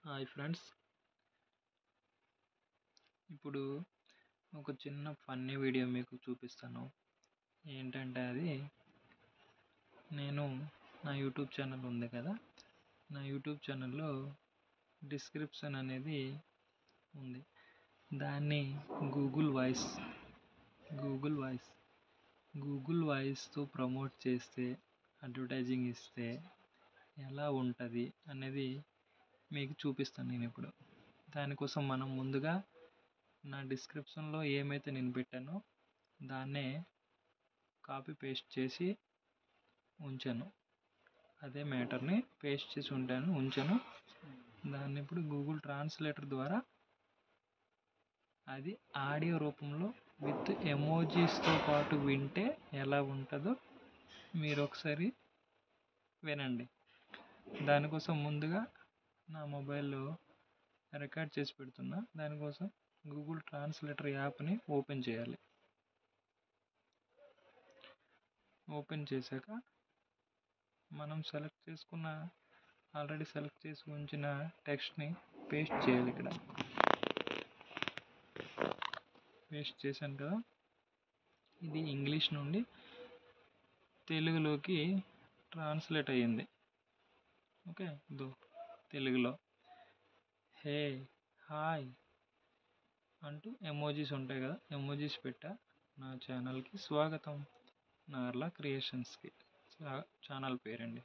Hi friends, ఇప్పుడు ఒక చిన్న ఫన్నీ వీడియో మీకు చూపిస్తాను. ఏంటంటే అది నేను నా యూట్యూబ్ ఛానల్ ఉంది కదా, నా యూట్యూబ్ ఛానల్లో డిస్క్రిప్షన్ అనేది ఉంది. దాన్ని గూగుల్ వాయిస్తో ప్రమోట్ చేస్తే, అడ్వర్టైజింగ్ ఇస్తే ఎలా ఉంటుంది అనేది మీకు చూపిస్తాను నేను ఇప్పుడు. దానికోసం మనం ముందుగా నా డిస్క్రిప్షన్లో ఏమైతే నేను పెట్టానో దాన్నే కాపీ పేస్ట్ చేసి ఉంచాను. అదే మ్యాటర్ని పేస్ట్ చేసి ఉంచాను. దాన్ని ఇప్పుడు గూగుల్ ట్రాన్స్లేటర్ ద్వారా అది ఆడియో రూపంలో విత్ ఎమోజీస్తో పాటు వింటే ఎలా ఉంటుందో మీరు ఒకసారి వినండి. దానికోసం ముందుగా నా మొబైల్లో రికార్డ్ చేసి పెడుతున్నా. దానికోసం గూగుల్ ట్రాన్స్లేటర్ యాప్ని ఓపెన్ చేయాలి. ఓపెన్ చేశాక మనం ఆల్రెడీ సెలెక్ట్ చేసి ఉంచిన టెక్స్ట్ని పేస్ట్ చేయాలి. ఇక్కడ పేస్ట్ చేశాను కదా, ఇది ఇంగ్లీష్ నుండి తెలుగులోకి ట్రాన్స్లేట్ అయ్యింది. ఓకే, తెలుగులో హే, హాయ్ అంటూ ఎమోజీస్ ఉంటాయి కదా, ఎమోజీస్ పెట్టా. నా ఛానల్కి స్వాగతం, నార్లా క్రియేషన్స్కి ఛానల్ పేరండి.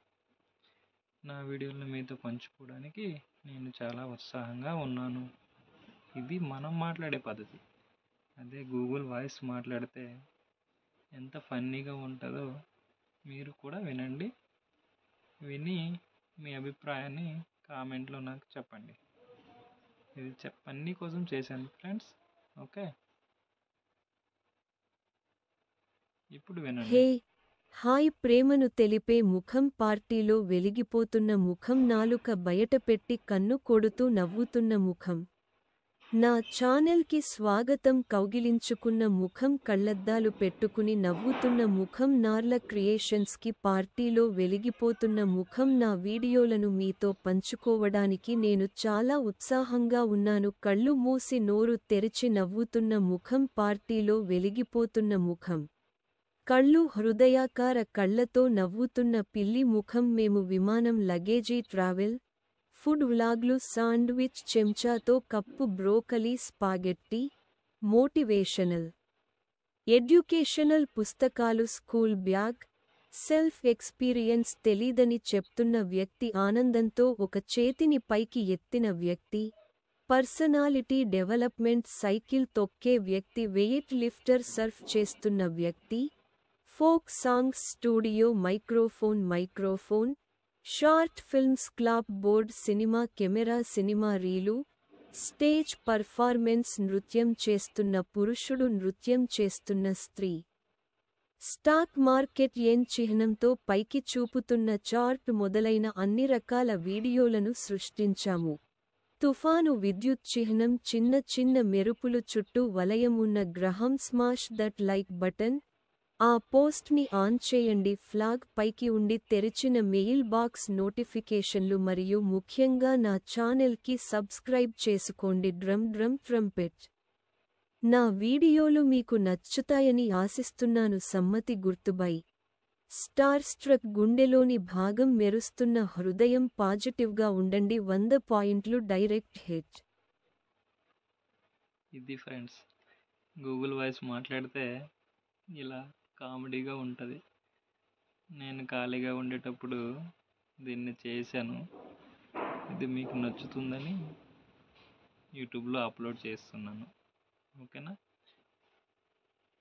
నా వీడియోలను మీతో పంచుకోవడానికి నేను చాలా ఉత్సాహంగా ఉన్నాను. ఇది మనం మాట్లాడే పద్ధతి. అదే గూగుల్ వాయిస్ మాట్లాడితే ఎంత ఫన్నీగా ఉంటుందో మీరు కూడా వినండి. విని మీ అభిప్రాయాన్ని కామెంట్లో నాకు చెప్పండి. ఇది ఫన్నీ కోసం చేశాను ఫ్రెండ్స్. ఓకే, ఇప్పుడు వినండి. హే, హాయ్ ప్రేమను తెలిపే ముఖం, పార్టీలో వెలిగిపోతున్న ముఖం, నాలుక బయటపెట్టి కన్ను కొడుతూ నవ్వుతున్న ముఖం. నా ఛానల్కి స్వాగతం, కౌగిలించుకున్న ముఖం, కళ్లద్దాలు పెట్టుకుని నవ్వుతున్న ముఖం, నార్ల క్రియేషన్స్కి పార్టీలో వెలిగిపోతున్న ముఖం. నా వీడియోలను మీతో పంచుకోవడానికి నేను చాలా ఉత్సాహంగా ఉన్నాను. కళ్ళు మూసి నోరు తెరిచి నవ్వుతున్న ముఖం, పార్టీలో వెలిగిపోతున్న ముఖం. కళ్ళు హృదయాకార కళ్లతో నవ్వుతున్న పిల్లి ముఖం. మేము విమానం, లగేజీ, ట్రావెల్, ఫుడ్ వ్లాగ్లు, శాండ్విచ్, చెంచాతో cup, broccoli, spaghetti, motivational, educational పుస్తకాలు, స్కూల్ బ్యాగ్, సెల్ఫ్ ఎక్స్పీరియన్స్. తెలీదని చెప్తున్న వ్యక్తి, ఆనందంతో ఒక చేతిని పైకి ఎత్తిన వ్యక్తి, పర్సనాలిటీ డెవలప్మెంట్, సైకిల్ తొక్కే వ్యక్తి, వెయిట్ లిఫ్టర్, సర్ఫ్ చేస్తున్న వ్యక్తి, folk songs, studio microphone, short films, clap board, cinema camera, cinema reel, stage performance, నృత్యం చేస్తున్న పురుషుడు, నృత్యం చేస్తున్న స్త్రీ, స్టాక్ మార్కెట్ యెన్ చిహ్నంతో పైకి చూపుతున్న చార్ట్ మొదలైన అన్ని రకాల వీడియోలను సృష్టించాము. తుఫాను, విద్యుత్ చిహ్నం, చిన్న చిన్న మెరుపులు, చుట్టూ వలయం ఉన్న గ్రహం. స్మాష్ దట్ లైక్ బటన్, ఆ పోస్ట్ని ఆన్ చేయండి. ఫ్లాగ్ పైకి ఉండి తెరిచిన మెయిల్ బాక్స్, నోటిఫికేషన్లు మరియు ముఖ్యంగా నా ఛానల్కి సబ్స్క్రైబ్ చేసుకోండి. ట్రంపెట్. నా వీడియోలు మీకు నచ్చుతాయని ఆశిస్తున్నాను. సమ్మతి గుర్తుబై స్టార్స్ట్రక్, గుండెలోని భాగం మెరుస్తున్న హృదయం. పాజిటివ్గా ఉండండి. 100 పాయింట్లు డైరెక్ట్ హిట్. ఇది ఫ్రెండ్స్, గూగుల్ వాయిస్ మాట్లాడితే ఇలా కామెడీగా ఉంటుంది. నేను ఖాళీగా ఉండేటప్పుడు దీన్ని చేశాను. ఇది మీకు నచ్చుతుందని యూట్యూబ్లో అప్లోడ్ చేస్తున్నాను. ఓకేనా,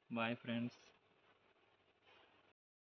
బాయ్ ఫ్రెండ్స్.